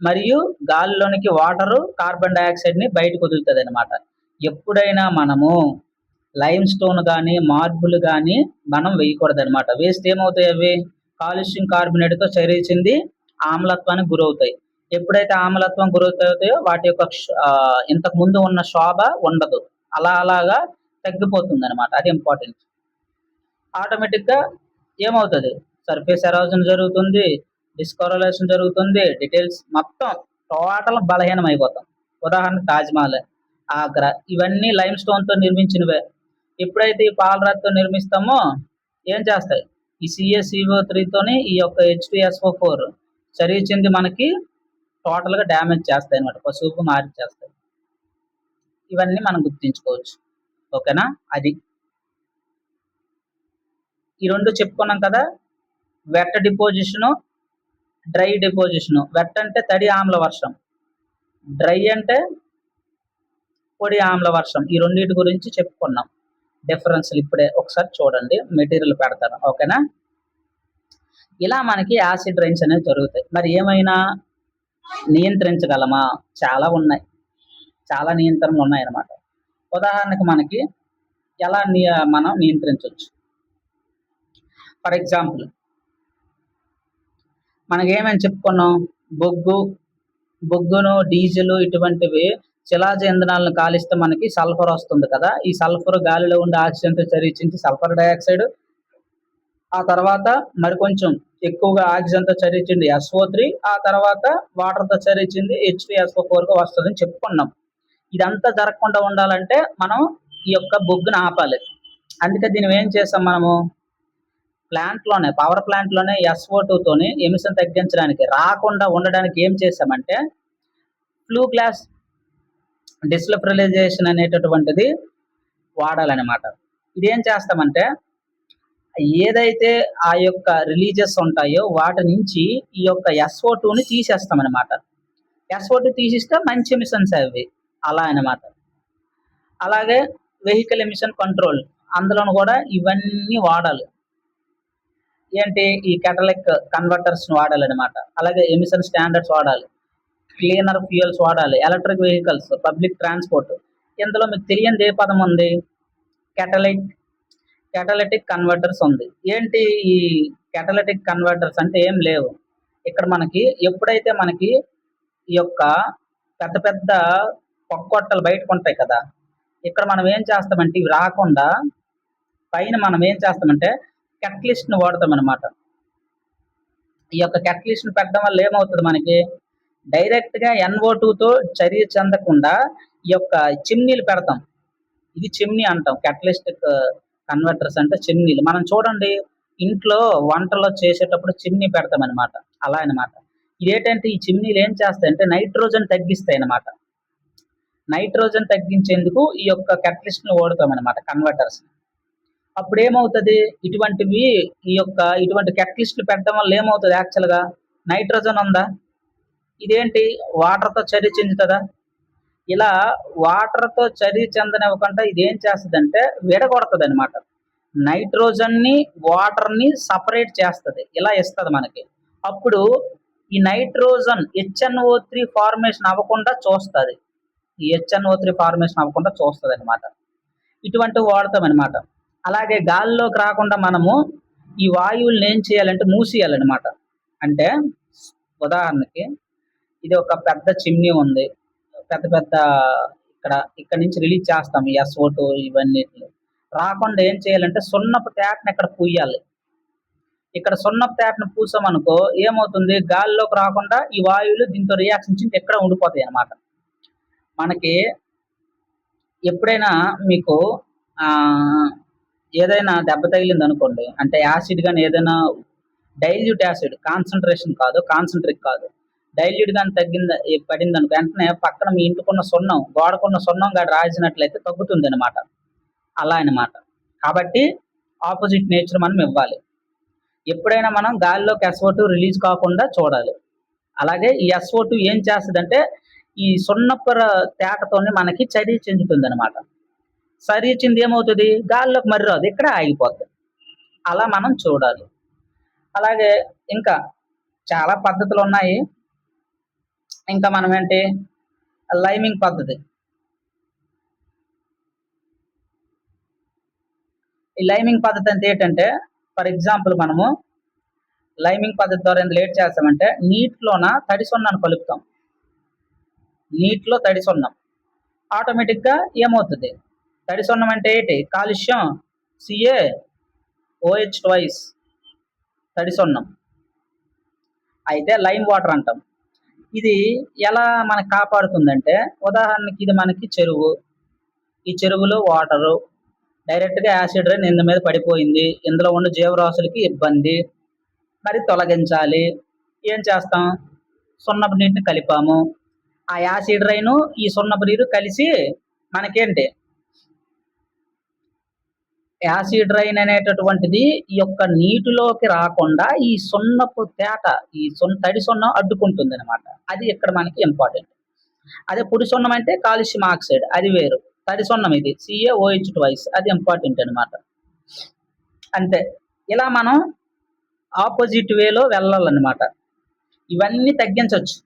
మరియు గాలిలోనికి వాటరు, కార్బన్ డైఆక్సైడ్ ని బయటకు వదులుతుంది అనమాట. ఎప్పుడైనా మనము లైమ్ స్టోన్ కానీ మార్బుల్ కానీ మనం వేయకూడదు అనమాట. వేస్తే ఏమవుతాయి? అవి కాల్షియం కార్బోనేట్ తో చర్చింది ఆమ్లత్వానికి గురవుతాయి. ఎప్పుడైతే ఆమ్లత్వం గురవుతాయో వాటి యొక్క ఇంతకు ముందు ఉన్న శోభ ఉండదు, అలాగా తగ్గిపోతుంది అనమాట. అది ఇంపార్టెంట్. ఆటోమేటిక్ గా ఏమవుతుంది? సర్ఫేస్ ఎరోజన్ జరుగుతుంది, డిస్కరలేషన్ జరుగుతుంది, డీటెయిల్స్ మొత్తం టోటల్ బలహీనం అయిపోతాం. ఉదాహరణ తాజ్మహల్, ఆగ్రా ఇవన్నీ లైమ్ స్టోన్ తో నిర్మించినవే. ఎప్పుడైతే ఈ పాలరాతితో నిర్మిస్తామో ఏం చేస్తాయి? ఈ CaCO3 తోని ఈ యొక్క H2SO4 చర్చింది మనకి టోటల్ గా డ్యామేజ్ చేస్తాయి అనమాట, పసుపు మార్చేస్తాయి. ఇవన్నీ మనం గుర్తించుకోవచ్చు. ఓకేనా? అది ఈ రెండు చెప్పుకున్నాం కదా, వెట్ డిపోజిషను, డ్రై డిపోజిషను. వెట్ అంటే తడి ఆమ్ల వర్షం, డ్రై అంటే పొడి ఆమ్ల వర్షం. ఈ రెండింటి గురించి చెప్పుకున్నాం. డిఫరెన్స్ ఇప్పుడే ఒకసారి చూడండి, మెటీరియల్ పెడతాను. ఓకేనా? ఇలా మనకి యాసిడ్ రైన్స్ అనేవి జరుగుతాయి. మరి ఏమైనా నియంత్రించగలమా? చాలా ఉన్నాయి, చాలా నియంత్రణలు ఉన్నాయి అన్నమాట. ఉదాహరణకు మనకి ఎలా మనం నియంత్రించవచ్చు? ఫర్ ఎగ్జాంపుల్ మనకేమని చెప్పుకున్నాం? బొగ్గును, డీజిల్ ఇటువంటివి శిలాజ ఇంధనాలను కాలిస్తే మనకి సల్ఫర్ వస్తుంది కదా. ఈ సల్ఫర్ గాలిలో ఉండే ఆక్సిజన్తో చర్చించి సల్ఫర్ డైఆక్సైడ్, ఆ తర్వాత మరికొంచెం ఎక్కువగా ఆక్సిజన్తో చర్చింది SO3, ఆ తర్వాత వాటర్తో చర్చింది H2SO4గా వస్తుందని చెప్పుకున్నాం. ఇదంతా జరగకుండా ఉండాలంటే మనం ఈ యొక్క బొగ్గును ఆపాలి. అందుకే దీన్ని ఏం చేసాం మనము? పవర్ ప్లాంట్ లోనే SO2 తోని ఎమిషన్ తగ్గించడానికి, రాకుండా ఉండడానికి ఏం చేసామంటే ఫ్లూ గ్లాస్ డిస్లఫ్రలైజేషన్ అనేటటువంటిది వాడాలన్నమాట. ఇదేం చేస్తామంటే ఏదైతే ఆ యొక్క రిలీజెస్ ఉంటాయో వాటి నుంచి ఈ యొక్క SO2ని తీసేస్తామన్నమాట. SO2 తీసిస్తే మంచి ఎమిషన్స్ అవి, అలా అన్నమాట. అలాగే వెహికల్ ఎమిషన్ కంట్రోల్, అందులోను కూడా ఇవన్నీ వాడాలి. ఏంటి? ఈ కెటలిక్ కన్వర్టర్స్ వాడాలన్నమాట. అలాగే ఎమిషన్ స్టాండర్డ్స్ వాడాలి, క్లీనర్ ఫ్యూయల్స్ వాడాలి, ఎలక్ట్రిక్ వెహికల్స్, పబ్లిక్ ట్రాన్స్పోర్ట్. ఇందులో మీకు తెలియని ఏ పదం ఉంది? కెటలిటిక్ కన్వర్టర్స్ ఉంది. ఏంటి ఈ కెటలిటిక్ కన్వర్టర్స్ అంటే? ఏం లేవు. ఇక్కడ మనకి ఎప్పుడైతే మనకి ఈ యొక్క పెద్ద పెద్ద పొగ్గొట్టలు బయటకు ఉంటాయి కదా, ఇక్కడ మనం ఏం చేస్తామంటే ఇవి రాకుండా పైన మనం ఏం చేస్తామంటే కెటలిస్ట్ ని వాడతాం అనమాట. ఈ యొక్క కెటలిస్ట్ ని పెట్టడం వల్ల ఏమవుతుంది? మనకి డైరెక్ట్ గా NO2తో చర్య చెందకుండా ఈ యొక్క చిమ్నీలు పెడతాం. ఇది చిమ్నీ అంటాం. కెటలిస్టిక్ కన్వర్టర్స్ అంటే చిమ్నీలు. మనం చూడండి, ఇంట్లో వంటలో చేసేటప్పుడు చిమ్నీ పెడతాం అనమాట, అలా అనమాట. ఇదేంటంటే ఈ చిమ్నీలు ఏం చేస్తాయంటే నైట్రోజన్ తగ్గిస్తాయి అనమాట. నైట్రోజన్ తగ్గించేందుకు ఈ యొక్క కెటలిస్ట్ ని వాడతాం అనమాట, కన్వర్టర్స్. అప్పుడు ఏమవుతుంది? ఇటువంటి కెటలిస్టులు పెట్టడం వల్ల ఏమవుతుంది? యాక్చువల్గా నైట్రోజన్ ఉందా? ఇదేంటి? వాటర్తో చర్య చెందుతుందా? ఇలా వాటర్తో చర్య చెందనివ్వకుండా ఇది ఏం చేస్తుందంటే విడగొడుతుంది అనమాట. నైట్రోజన్ని వాటర్ని సపరేట్ చేస్తుంది, ఇలా ఇస్తుంది మనకి. అప్పుడు ఈ నైట్రోజన్ HNO3 ఫార్మేషన్ అవ్వకుండా చూస్తుంది. ఈ HNO3 ఫార్మేషన్ అవ్వకుండా చూస్తుంది అనమాట. ఇటువంటివి వాడతాం అనమాట. అలాగే గాలిలోకి రాకుండా మనము ఈ వాయువులను ఏం చేయాలంటే మూసేయాలన్నమాట. అంటే ఉదాహరణకి ఇది ఒక పెద్ద చిమ్నీ ఉంది. పెద్ద పెద్ద ఇక్కడ నుంచి రిలీజ్ చేస్తాం ఈ SO2 ఇవన్నిటిని. రాకుండా ఏం చేయాలంటే సున్నపు తేటను ఇక్కడ పూయాలి. ఇక్కడ సున్నపు తేటను పూసామనుకో ఏమవుతుంది, గాలిలోకి రాకుండా ఈ వాయువులు దీంతో రియాక్షన్ చెంది ఎక్కడ ఉండిపోతాయి అన్నమాట. మనకి ఎప్పుడైనా మీకు ఏదైనా దెబ్బ తగిలింది అనుకోండి, అంటే యాసిడ్ కానీ ఏదైనా డైల్యూట్ యాసిడ్, కాన్సన్ట్రేషన్ కాదు, కాన్సన్ట్రిక్ కాదు, డైల్యూట్ కానీ పడింది అనుకో వెంటనే పక్కన మీ ఇంటికున్న సున్నం, గోడకున్న సున్నం గాడి రాసినట్లయితే తగ్గుతుంది అనమాట. అలా అనమాట. కాబట్టి ఆపోజిట్ నేచర్ మనం ఇవ్వాలి. ఎప్పుడైనా మనం గాలిలోకి SO2 రిలీజ్ కాకుండా చూడాలి. అలాగే ఈ SO2 ఏం చేస్తుందంటే ఈ సున్నపు తేటతోనే మనకి చర్య చెందుతుంది అనమాట. చర్య చెంది ఏమవుతుంది, గాలిలోకి మరి రాదు, ఇక్కడ ఆగిపోతుంది. అలా మనం చూడాలి. అలాగే ఇంకా చాలా పద్ధతులు ఉన్నాయి. ఇంకా మనం ఏంటి, లైమింగ్ పద్ధతి. ఈ లైమింగ్ పద్ధతి అంటే ఏంటంటే, ఫర్ ఎగ్జాంపుల్ మనము లైమింగ్ పద్ధతి ద్వారా ఎంత లేట్ చేస్తామంటే నీటిలోన తడి సున్నాన్ని కలుపుతాం. నీటిలో తడి సున్నం ఆటోమేటిక్గా ఏమవుతుంది, తడి సున్నం అంటే ఏంటి, కాలుష్యం, CaOH2 తడి సున్నం. అయితే లైమ్ వాటర్ అంటాం. ఇది ఎలా మనకు కాపాడుతుందంటే, ఉదాహరణకి ఇది మనకి చెరువు, ఈ చెరువులో వాటరు డైరెక్ట్గా యాసిడ్ రైన్ ఇందు మీద పడిపోయింది, ఇందులో ఉన్న జీవరాశులకి ఇబ్బంది, మరి తొలగించాలి. ఏం చేస్తాం, సున్నపు నీటిని కలిపాము. ఆ యాసిడ్ రైను ఈ సున్నపు నీరు కలిసి మనకేంటి, యాసిడ్ రైన్ అనేటటువంటిది ఈ యొక్క నీటిలోకి రాకుండా ఈ సున్నపు తేట, ఈ తడి సున్నం అడ్డుకుంటుంది అనమాట. అది ఇక్కడ మనకి ఇంపార్టెంట్. అదే పొడి సున్నం అంటే కాల్షియం ఆక్సైడ్, అది వేరు. తడి సున్నం ఇది CaOH2 అది ఇంపార్టెంట్ అనమాట. అంతే. ఇలా మనం ఆపోజిట్ వేలో వెళ్ళాలన్నమాట. ఇవన్నీ తగ్గించవచ్చు.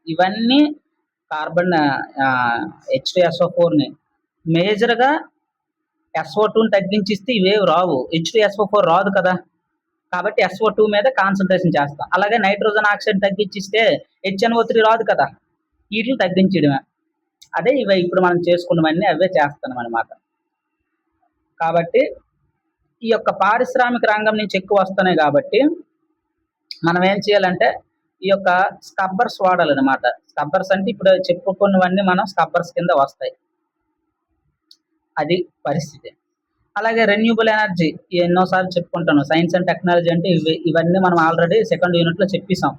ఇవన్నీ కార్బన్ H2SO4ని మేజర్గా SO2ని తగ్గించిస్తే ఇవేవి రావు. H2SO4 రాదు కదా, కాబట్టి SO2 మీద కాన్సన్ట్రేషన్ చేస్తాం. అలాగే నైట్రోజన్ ఆక్సైడ్ తగ్గించిస్తే HNO3 రాదు కదా, వీటిని తగ్గించడమే. అదే ఇవి ఇప్పుడు మనం చేసుకున్నవన్నీ అవే చేస్తున్నాం అనమాట. కాబట్టి ఈ యొక్క పారిశ్రామిక రంగం నుంచి ఎక్కువ వస్తున్నాయి కాబట్టి మనం ఏం చేయాలంటే ఈ యొక్క స్క్రబ్బర్స్ వాడాలన్నమాట. స్క్రబ్బర్స్ అంటే ఇప్పుడు చెప్పుకున్నవన్నీ మనం స్క్రబ్బర్స్ కింద వస్తాయి. అది పరిస్థితి. అలాగే రెన్యూబుల్ ఎనర్జీ ఎన్నోసార్లు చెప్పుకుంటాను. సైన్స్ అండ్ టెక్నాలజీ అంటే ఇవన్నీ మనం ఆల్రెడీ సెకండ్ యూనిట్లో చెప్పేసాం.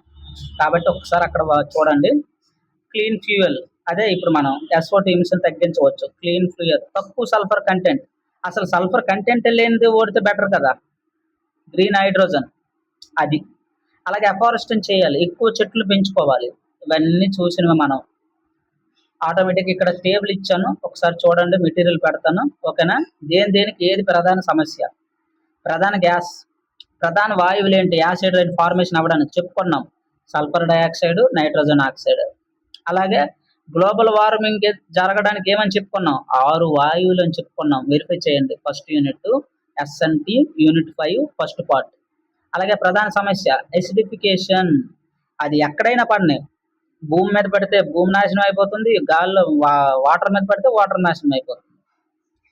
కాబట్టి ఒకసారి అక్కడ చూడండి. క్లీన్ ఫ్యూయల్, అదే ఇప్పుడు మనం SO2 ఎమిషన్ తగ్గించవచ్చు. క్లీన్ ఫ్యూయల్, తక్కువ సల్ఫర్ కంటెంట్. అసలు సల్ఫర్ కంటెంట్ లేనిది ఓడితే బెటర్ కదా, గ్రీన్ హైడ్రోజన్ అది. అలాగే అఫారెస్టేషన్ చేయాలి, ఎక్కువ చెట్లు పెంచుకోవాలి. ఇవన్నీ చూసినవి మనం. ఆటోమేటిక్ ఇక్కడ టేబుల్ ఇచ్చాను, ఒకసారి చూడండి, మెటీరియల్ పెడతాను, ఓకేనా. దేనికి ఏది ప్రధాన సమస్య, ప్రధాన గ్యాస్, ప్రధాన వాయువులు ఏంటి, యాసిడ్ రైన్ ఫార్మేషన్ అవ్వడానికి చెప్పుకున్నాం, సల్ఫర్ డైఆక్సైడ్, నైట్రోజన్ ఆక్సైడ్. అలాగే గ్లోబల్ వార్మింగ్ జరగడానికి ఏమని చెప్పుకున్నాం, 6 వాయువులు అని చెప్పుకున్నాం. వెరిఫై చేయండి, first unit SNT unit 5 first part. అలాగే ప్రధాన సమస్య ఎసిడిఫికేషన్, అది ఎక్కడైనా పడినాయి. భూమి మీద పడితే భూమి నాశనం అయిపోతుంది, గాల్లో వాటర్ మీద పడితే వాటర్ నాశనం అయిపోతుంది.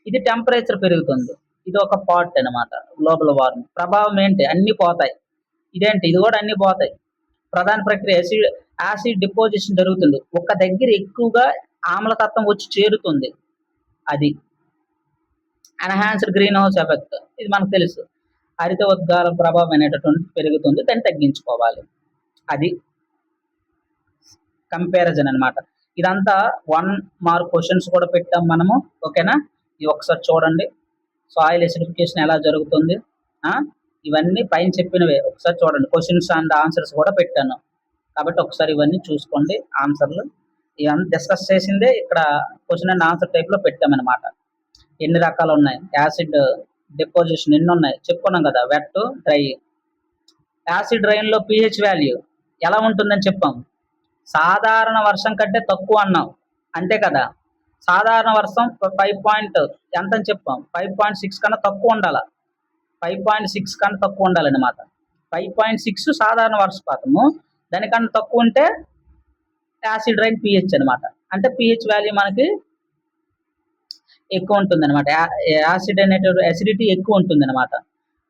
ఇది టెంపరేచర్ పెరుగుతుంది, ఇది ఒక పార్ట్ అనమాట. గ్లోబల్ వార్మింగ్ ప్రభావం ఏంటి, అన్నీ పోతాయి. ఇదేంటి, ఇది కూడా అన్నీ పోతాయి. ప్రధాన ప్రక్రియ యాసిడ్ డిపోజిషన్ జరుగుతుంది, ఒక దగ్గర ఎక్కువగా ఆమ్లతత్వం వచ్చి చేరుతుంది. అది ఎన్హాన్స్డ్ గ్రీన్ హౌస్ ఎఫెక్ట్, ఇది మనకు తెలుసు. హరిత ఉద్గార ప్రభావం అనేటటువంటి పెరుగుతుంది, దాన్ని తగ్గించుకోవాలి. అది కంపారిజన్ అనమాట. ఇదంతా 1 మార్క్ క్వశ్చన్స్ కూడా పెట్టాం మనము, ఓకేనా. ఇది ఒకసారి చూడండి, సాయిల్ ఎసిడిఫికేషన్ ఎలా జరుగుతుంది, ఇవన్నీ పైన చెప్పినవే. ఒకసారి చూడండి, క్వశ్చన్స్ అండ్ ఆన్సర్స్ కూడా పెట్టాను. కాబట్టి ఒకసారి ఇవన్నీ చూసుకోండి, ఆన్సర్లు ఇవన్నీ డిస్కస్ చేసిందే ఇక్కడ క్వశ్చన్ అండ్ ఆన్సర్ టైప్లో పెట్టామన్నమాట. ఎన్ని రకాలు ఉన్నాయి, యాసిడ్ డిపోజిషన్ ఎన్ని ఉన్నాయి చెప్పుకున్నాం కదా, వెట్, డ్రై. యాసిడ్ రైన్లో pH వాల్యూ ఎలా ఉంటుందని చెప్పాం, సాధారణ వర్షం కంటే తక్కువ అన్నాం, అంతే కదా. సాధారణ వర్షం 5 ఎంత అని చెప్పాం, 5.6 కన్నా తక్కువ ఉండాలి, 5.6 కన్నా తక్కువ ఉండాలన్నమాట. 5.6 సాధారణ వర్షపాతము, దానికన్నా తక్కువ ఉంటే యాసిడ్ రైన్ pH అనమాట. అంటే pH వాల్యూ మనకి ఎక్కువ ఉంటుంది అనమాట. యాసిడ్ అనేటువంటి అసిడిటీ ఎక్కువ ఉంటుంది అనమాట.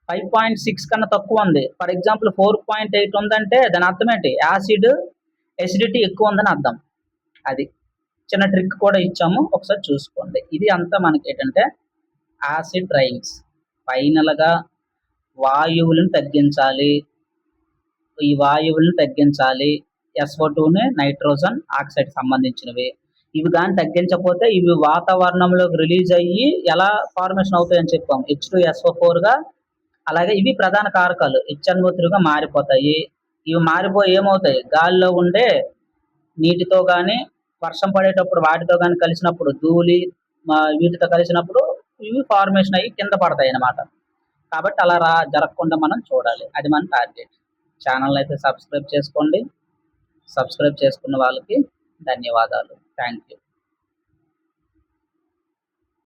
5.6 కన్నా తక్కువ ఉంది, ఫర్ ఎగ్జాంపుల్ 4.8 ఉందంటే దాని అర్థం ఏంటి, యాసిడ్ ఎసిడిటీ ఎక్కువ ఉందని అర్థం. అది చిన్న ట్రిక్ కూడా ఇచ్చాము, ఒకసారి చూసుకోండి. ఇది అంతా మనకి ఏంటంటే యాసిడ్ రైన్స్. ఫైనల్గా వాయువులను తగ్గించాలి, ఈ వాయువులను తగ్గించాలి. SO2ని నైట్రోజన్ ఆక్సైడ్ సంబంధించినవి. ఇవి కానీ తగ్గించకపోతే ఇవి వాతావరణంలోకి రిలీజ్ అయ్యి ఎలా ఫార్మేషన్ అవుతాయని చెప్పాం, H2SO4గా. అలాగే ఇవి ప్రధాన కారకాలు, HNO3గా మారిపోతాయి. ఇవి మారిపోయి ఏమవుతాయి, గాలిలో ఉండే నీటితో కానీ వర్షం పడేటప్పుడు వాటితో కానీ కలిసినప్పుడు, ధూళి వీటితో కలిసినప్పుడు ఇవి ఫార్మేషన్ అయ్యి కింద పడతాయి అన్నమాట. కాబట్టి అలా జరగకుండా మనం చూడాలి, అది మన టార్గెట్. ఛానల్ అయితే సబ్స్క్రైబ్ చేసుకోండి. సబ్స్క్రైబ్ చేసుకున్న వాళ్ళకి ధన్యవాదాలు. Thank you.